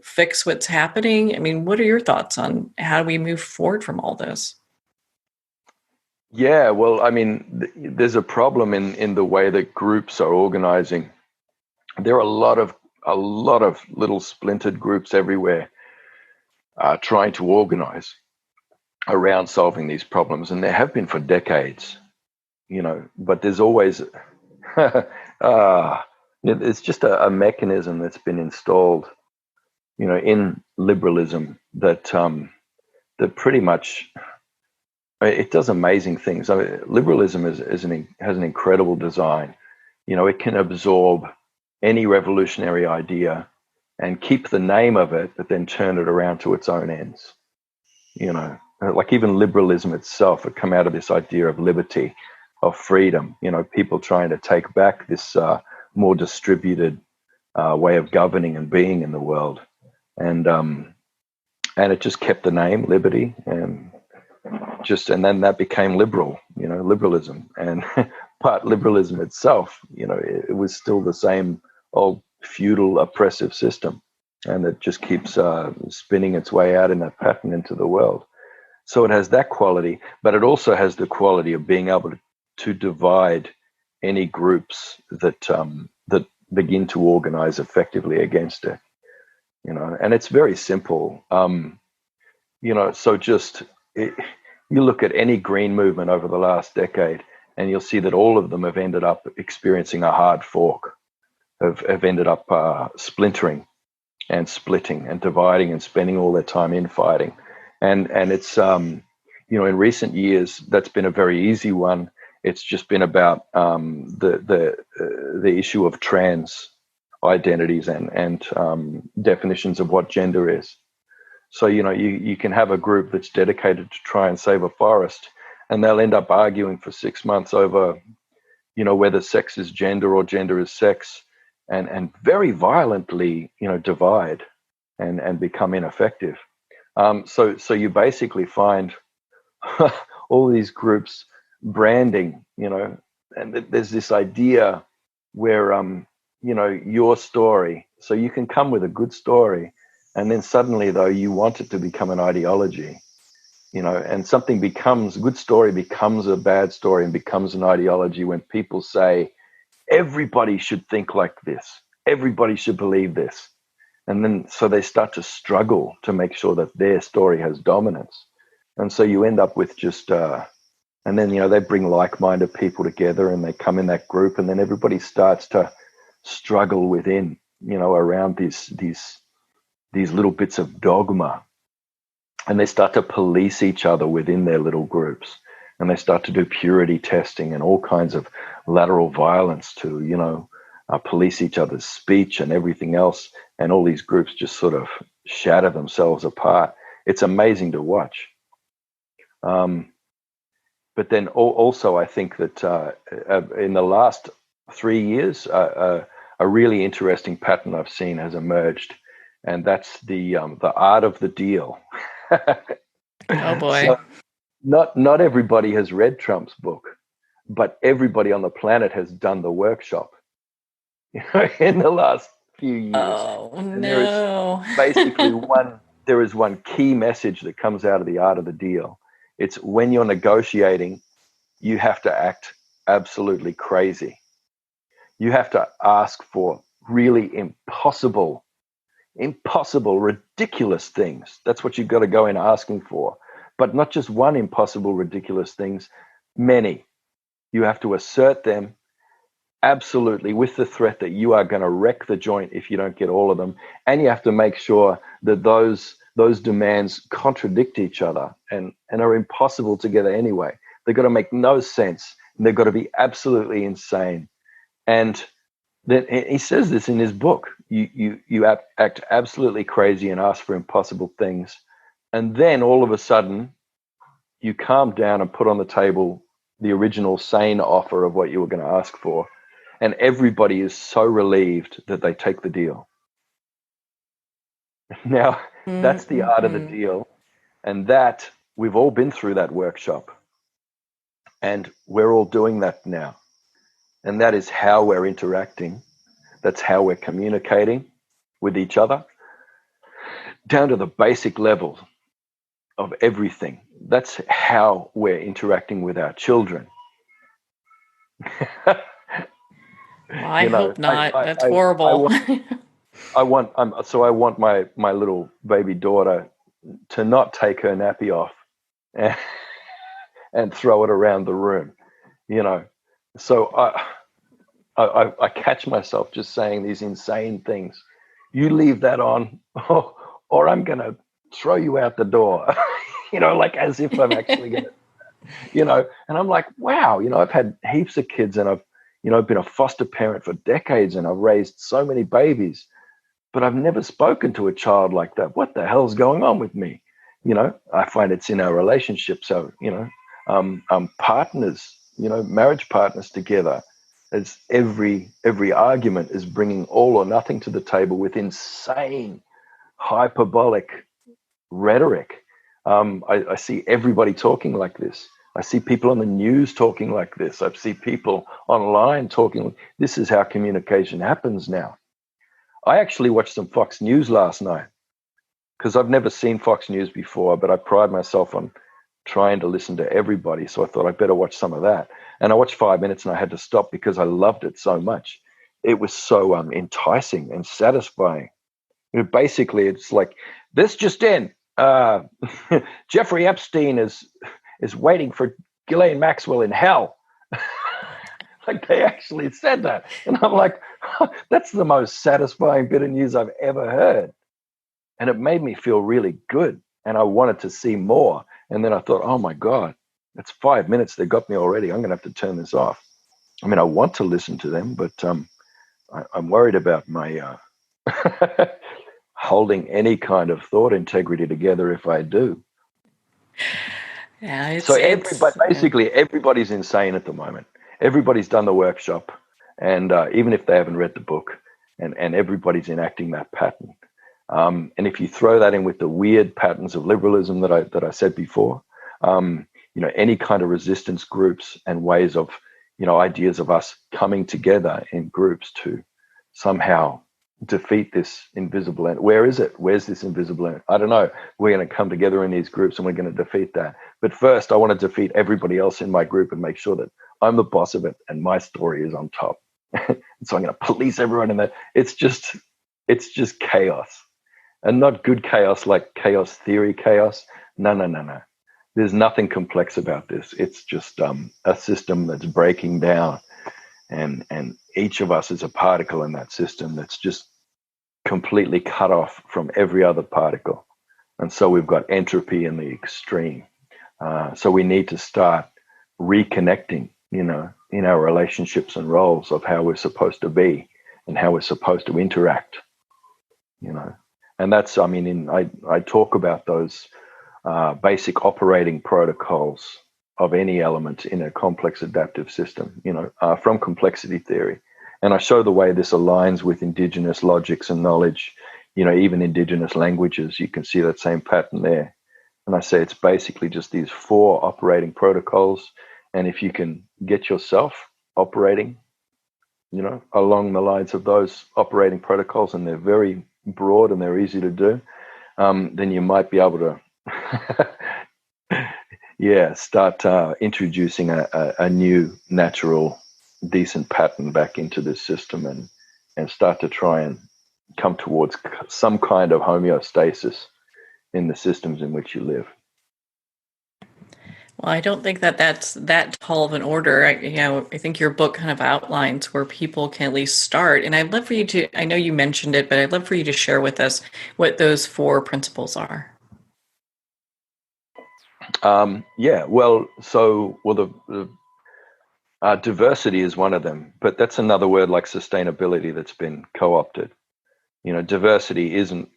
fix what's happening? What are your thoughts on how we move forward from all this? Yeah, well, there's a problem in the way that groups are organizing. There are a lot of little splintered groups everywhere trying to organize around solving these problems, and there have been for decades. But there's always it's just a mechanism that's been installed, in liberalism that pretty much it does amazing things. Liberalism has an incredible design. It can absorb any revolutionary idea and keep the name of it, but then turn it around to its own ends. Like even liberalism itself had come out of this idea of liberty, of freedom. People trying to take back this more distributed way of governing and being in the world, and it just kept the name liberty, and then that became liberalism, and but liberalism itself, it was still the same old feudal oppressive system, and it just keeps spinning its way out in that pattern into the world. So it has that quality, but it also has the quality of being able to divide any groups that that begin to organize effectively against it. And it's very simple. So just you look at any green movement over the last decade, and you'll see that all of them have ended up experiencing a hard fork, have ended up splintering and splitting and dividing and spending all their time infighting. And it's in recent years that's been a very easy one. It's just been about the issue of trans identities and definitions of what gender is. So you can have a group that's dedicated to try and save a forest, and they'll end up arguing for 6 months over whether sex is gender or gender is sex, and very violently divide and become ineffective. So you basically find all these groups branding, and there's this idea where, your story, so you can come with a good story, and then suddenly, though, you want it to become an ideology, and something becomes, a good story becomes a bad story and becomes an ideology when people say, everybody should think like this, everybody should believe this. And then, so they start to struggle to make sure that their story has dominance. And so you end up with just, and then, they bring like-minded people together and they come in that group, and then everybody starts to struggle within, around these little bits of dogma. and they start to police each other within their little groups, and they start to do purity testing and all kinds of lateral violence to, police each other's speech and everything else. And all these groups just sort of shatter themselves apart. It's amazing to watch. But then also, I think that in the last 3 years, a really interesting pattern I've seen has emerged, and that's the art of the deal. Oh boy! So not everybody has read Trump's book, but everybody on the planet has done the workshop. In the last few years, Oh and no! there is one key message that comes out of the art of the deal. It's when you're negotiating, you have to act absolutely crazy. You have to ask for really impossible, ridiculous things. That's what you've got to go in asking for. But not just one impossible, ridiculous things, many. You have to assert them absolutely with the threat that you are going to wreck the joint if you don't get all of them. And you have to make sure that those demands contradict each other and are impossible together anyway. They've got to make no sense, and they've got to be absolutely insane. And then he says this in his book. You act absolutely crazy and ask for impossible things. And then all of a sudden, you calm down and put on the table the original sane offer of what you were going to ask for. And everybody is so relieved that they take the deal. Now, that's the art of the deal. And that, we've all been through that workshop. And we're all doing that now. And that is how we're interacting. That's how we're communicating with each other, down to the basic level of everything. That's how we're interacting with our children. I hope not. That's horrible. I want my little baby daughter to not take her nappy off and throw it around the room, So I catch myself just saying these insane things. You leave that on, or I'm going to throw you out the door, like as if I'm actually going to, and I'm like, wow, I've had heaps of kids, and I've been a foster parent for decades, and I've raised so many babies, but I've never spoken to a child like that. What the hell's going on with me? I find it's in our relationship. So, partners, marriage partners together, as every argument is bringing all or nothing to the table with insane hyperbolic rhetoric. I see everybody talking like this. I see people on the news talking like this. I see people online talking. This is how communication happens now. I actually watched some Fox News last night because I've never seen Fox News before, but I pride myself on trying to listen to everybody. So I thought I'd better watch some of that. And I watched 5 minutes and I had to stop because I loved it so much. It was so enticing and satisfying. Basically, it's like, this just in, Jeffrey Epstein is waiting for Ghislaine Maxwell in hell. Like, they actually said that. And I'm like, that's the most satisfying bit of news I've ever heard. And it made me feel really good. And I wanted to see more. And then I thought, oh my God, that's 5 minutes. They got me already. I'm going to have to turn this off. I mean, I want to listen to them, but I'm worried about my holding any kind of thought integrity together if I do. Yeah, basically everybody's insane at the moment. Everybody's done the workshop, and even if they haven't read the book, and everybody's enacting that pattern. And if you throw that in with the weird patterns of liberalism that I said before, any kind of resistance groups and ways of, ideas of us coming together in groups to somehow defeat this invisible end. Where is it? Where's this invisible end? I don't know. We're going to come together in these groups and we're going to defeat that. But first, I want to defeat everybody else in my group and make sure that I'm the boss of it and my story is on top. So I'm going to police everyone in there. It's just chaos, and not good chaos like chaos theory chaos. No. There's nothing complex about this. It's just a system that's breaking down, and each of us is a particle in that system that's just completely cut off from every other particle. And so we've got entropy in the extreme. So we need to start reconnecting, in our relationships and roles of how we're supposed to be and how we're supposed to interact, And that's, I talk about those basic operating protocols of any element in a complex adaptive system, from complexity theory. And I show the way this aligns with indigenous logics and knowledge, even indigenous languages. You can see that same pattern there. And I say it's basically just these 4 operating protocols. And if you can get yourself operating, along the lines of those operating protocols, and they're very broad and they're easy to do, then you might be able to, start introducing a new, natural, decent pattern back into this system and start to try and come towards some kind of homeostasis in the systems in which you live. Well, I don't think that's that tall of an order. I think your book kind of outlines where people can at least start. And I'd love for you to, I know you mentioned it, but I'd love for you to share with us what those 4 principles are. The diversity is one of them, but that's another word like sustainability that's been co-opted. Diversity isn't,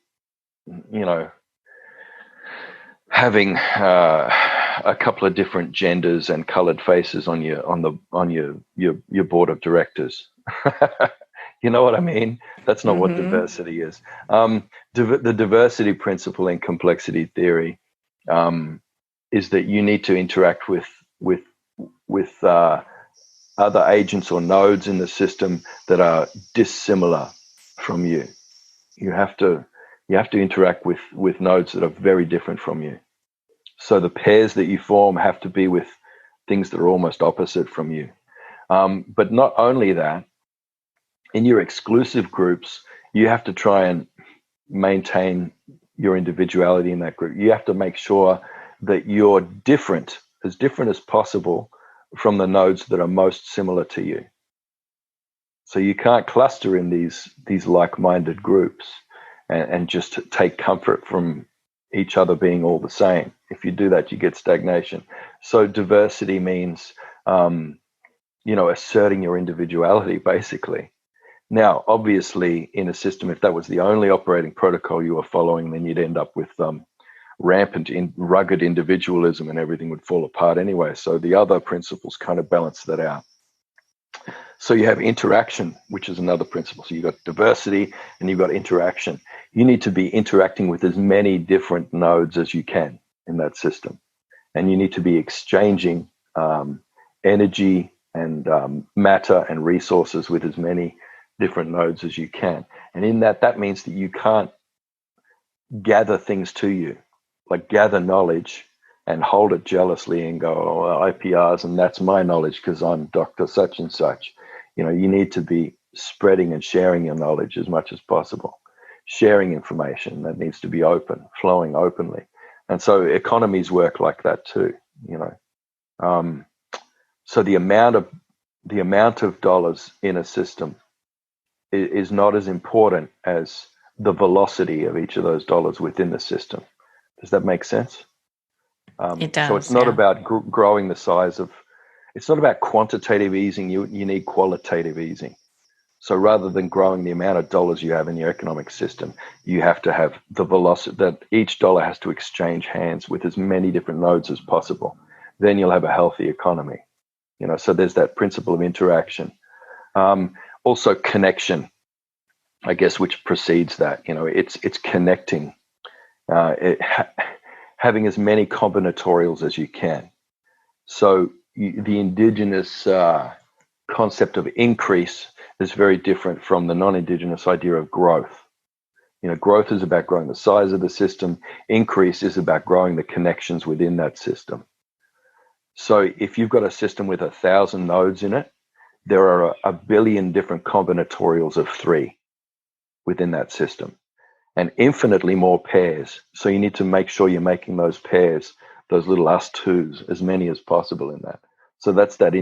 having a couple of different genders and colored faces on your board of directors. You know what I mean? That's not what diversity is. The diversity principle in complexity theory is that you need to interact with other agents or nodes in the system that are dissimilar from you. You have to interact with nodes that are very different from you. So the pairs that you form have to be with things that are almost opposite from you. But not only that, in your exclusive groups, you have to try and maintain your individuality in that group. You have to make sure that you're different as possible from the nodes that are most similar to you. So you can't cluster in these like-minded groups and just take comfort from each other being all the same. If you do that, you get stagnation. So diversity means, asserting your individuality, basically. Now, obviously, in a system, if that was the only operating protocol you were following, then you'd end up with rampant, rugged individualism, and everything would fall apart anyway. So the other principles kind of balance that out. So you have interaction, which is another principle. So you've got diversity and you've got interaction. You need to be interacting with as many different nodes as you can in that system. And you need to be exchanging energy and matter and resources with as many different nodes as you can. And in that means that you can't gather things to you, like gather knowledge and hold it jealously and go, IPRs, and that's my knowledge because I'm Dr. Such and such. You need to be spreading and sharing your knowledge as much as possible. Sharing information that needs to be open, flowing openly. And so economies work like that too, So the amount of dollars in a system is not as important as the velocity of each of those dollars within the system. Does that make sense? It does. So it's not about growing the size of. It's not about quantitative easing. You need qualitative easing. So rather than growing the amount of dollars you have in your economic system, you have to have the velocity that each dollar has to exchange hands with as many different nodes as possible. Then you'll have a healthy economy. So there's that principle of interaction. Also connection, I guess, which precedes that. It's connecting, having as many combinatorials as you can. So the indigenous concept of increase is very different from the non-indigenous idea of growth. Growth is about growing the size of the system. Increase is about growing the connections within that system. So if you've got a system with 1,000 nodes in it, there are a billion different combinatorials of 3 within that system, and infinitely more pairs. So you need to make sure you're making those pairs, those little us-twos, as many as possible in that. So that's that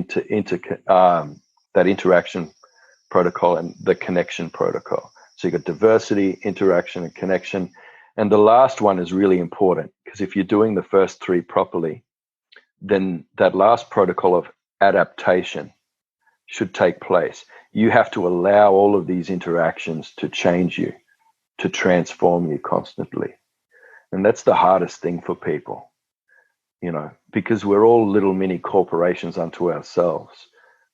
that interaction protocol and the connection protocol. So you've got diversity, interaction, and connection. And the last one is really important, because if you're doing the first three properly, then that last protocol of adaptation should take place. You have to allow all of these interactions to change you, to transform you constantly. And that's the hardest thing for people, because we're all little mini corporations unto ourselves.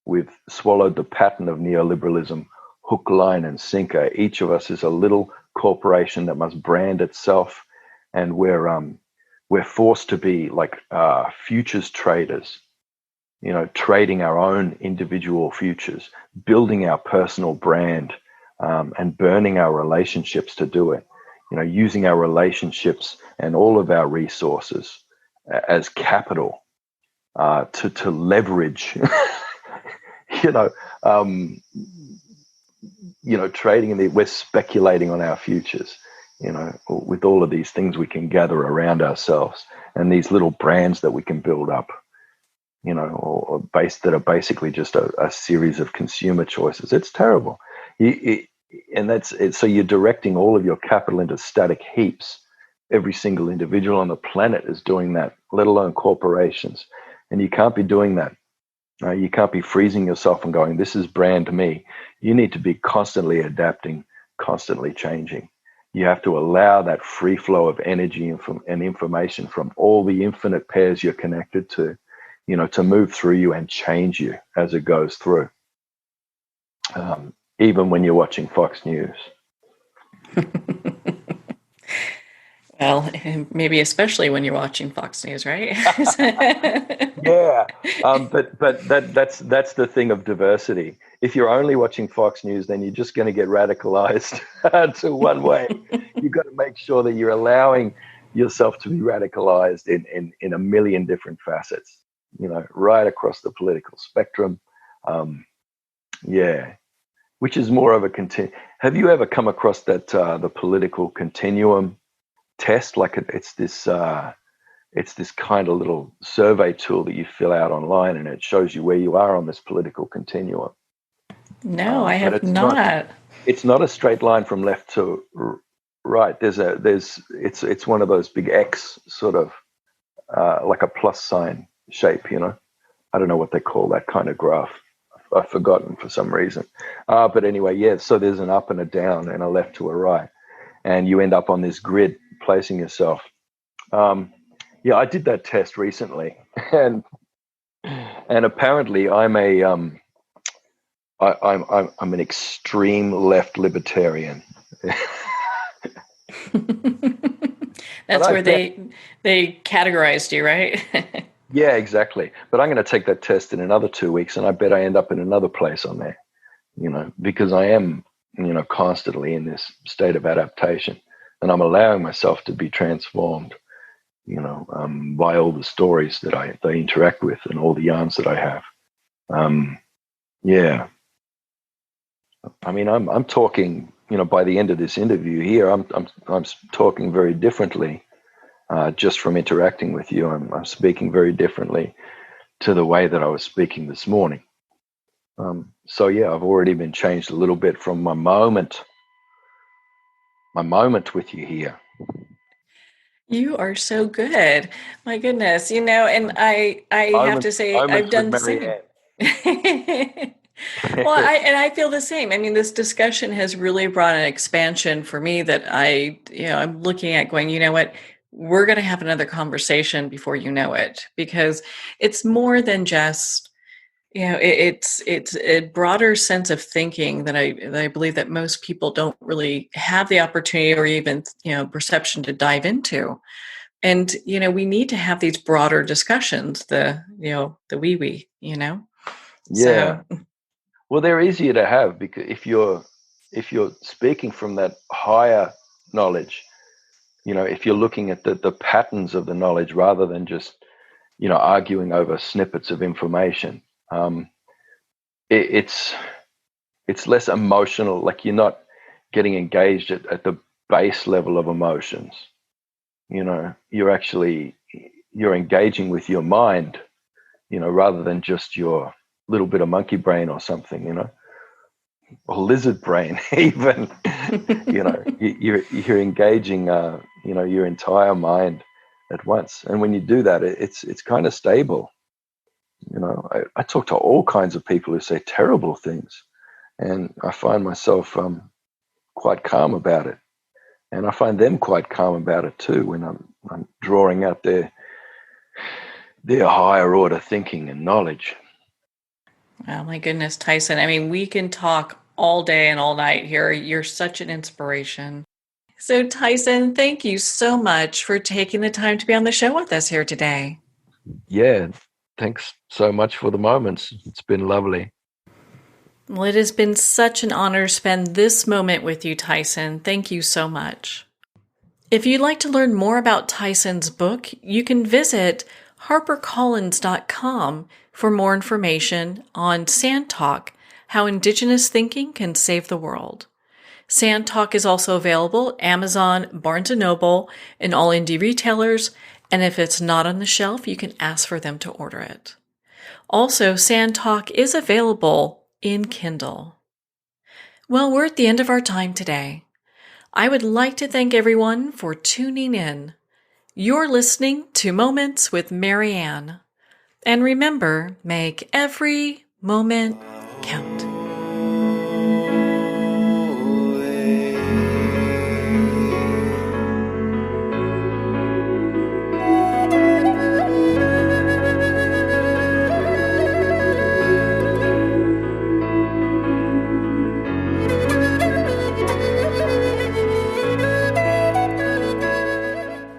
We've swallowed the pattern of neoliberalism, hook, line, and sinker. Each of us is a little corporation that must brand itself, and we're forced to be like futures traders, trading our own individual futures, building our personal brand, and burning our relationships to do it. Using our relationships and all of our resources as capital to leverage, trading, and we're speculating on our futures, with all of these things we can gather around ourselves and these little brands that we can build up, or that are basically just a series of consumer choices. It's terrible. And that's it. So you're directing all of your capital into static heaps. Every single individual on the planet is doing that, let alone corporations. And you can't be doing that. You can't be freezing yourself and going, this is brand me. You need to be constantly adapting, constantly changing. You have to allow that free flow of energy and information from all the infinite pairs you're connected to, to move through you and change you as it goes through. Even when you're watching Fox News. Well, maybe especially when you're watching Fox News, right? Yeah, but that's the thing of diversity. If you're only watching Fox News, then you're just going to get radicalized to one way. You've got to make sure that you're allowing yourself to be radicalized in a million different facets, right across the political spectrum. Which is more of a Have you ever come across that the political continuum test? Like it's this kind of little survey tool that you fill out online, and it shows you where you are on this political continuum. No, I have not. It's not a straight line from left to right. It's one of those big X sort of like a plus sign shape. I don't know what they call that kind of graph. I've forgotten for some reason. But anyway, yeah, so there's an up and a down and a left to a right. And you end up on this grid placing yourself. I did that test recently. And apparently I'm an extreme left libertarian. That's where they categorized you, right? Yeah, exactly. But I'm going to take that test in another 2 weeks, and I bet I end up in another place on there, because I am, constantly in this state of adaptation, and I'm allowing myself to be transformed, by all the stories that they interact with and all the yarns that I have. I mean, I'm talking, by the end of this interview here, I'm talking very differently. Just from interacting with you, I'm speaking very differently to the way that I was speaking this morning. I've already been changed a little bit from my moment with you here. You are so good. My goodness, and I have to say I've done the same. Well, I feel the same. I mean, this discussion has really brought an expansion for me that I'm looking at going, what? We're going to have another conversation before you know it, because it's more than just, it's a broader sense of thinking that I believe that most people don't really have the opportunity or even, perception to dive into. And, we need to have these broader discussions, the wee. Yeah. So. Well, they're easier to have, because if you're speaking from that higher knowledge, if you're looking at the patterns of the knowledge rather than just, arguing over snippets of information, it's less emotional. Like, you're not getting engaged at the base level of emotions. You're engaging with your mind, rather than just your little bit of monkey brain or something, or lizard brain even. You're engaging your entire mind at once. And when you do that, it's kind of stable. I talk to all kinds of people who say terrible things, and I find myself quite calm about it. And I find them quite calm about it too when I'm drawing out their higher order thinking and knowledge. Oh my goodness, Tyson. I mean, we can talk all day and all night here. You're such an inspiration. So Tyson, thank you so much for taking the time to be on the show with us here today. Yeah, thanks so much for the moments. It's been lovely. Well, it has been such an honor to spend this moment with you, Tyson. Thank you so much. If you'd like to learn more about Tyson's book, you can visit harpercollins.com for more information on Sand Talk, How Indigenous Thinking Can Save the World. Sand Talk is also available at Amazon, Barnes & Noble, and all indie retailers, and if it's not on the shelf, you can ask for them to order it. Also, Sand Talk is available in Kindle. Well, we're at the end of our time today. I would like to thank everyone for tuning in. You're listening to Moments with Marianne. And remember, make every moment count.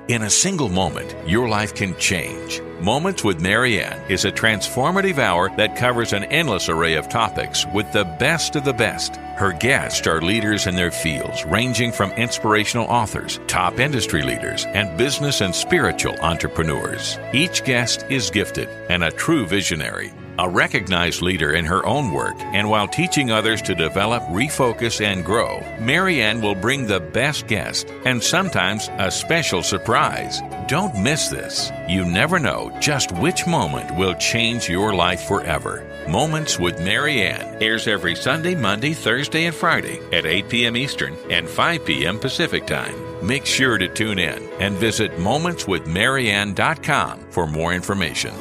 In a single moment, your life can change. Moments with Marianne is a transformative hour that covers an endless array of topics with the best of the best. Her guests are leaders in their fields, ranging from inspirational authors, top industry leaders, and business and spiritual entrepreneurs. Each guest is gifted and a true visionary, a recognized leader in her own work, and while teaching others to develop, refocus, and grow, Marianne will bring the best guest and sometimes a special surprise. Don't miss this. You never know just which moment will change your life forever. Moments with Marianne airs every Sunday, Monday, Thursday, and Friday at 8 p.m. Eastern and 5 p.m. Pacific Time. Make sure to tune in and visit momentswithmarianne.com for more information.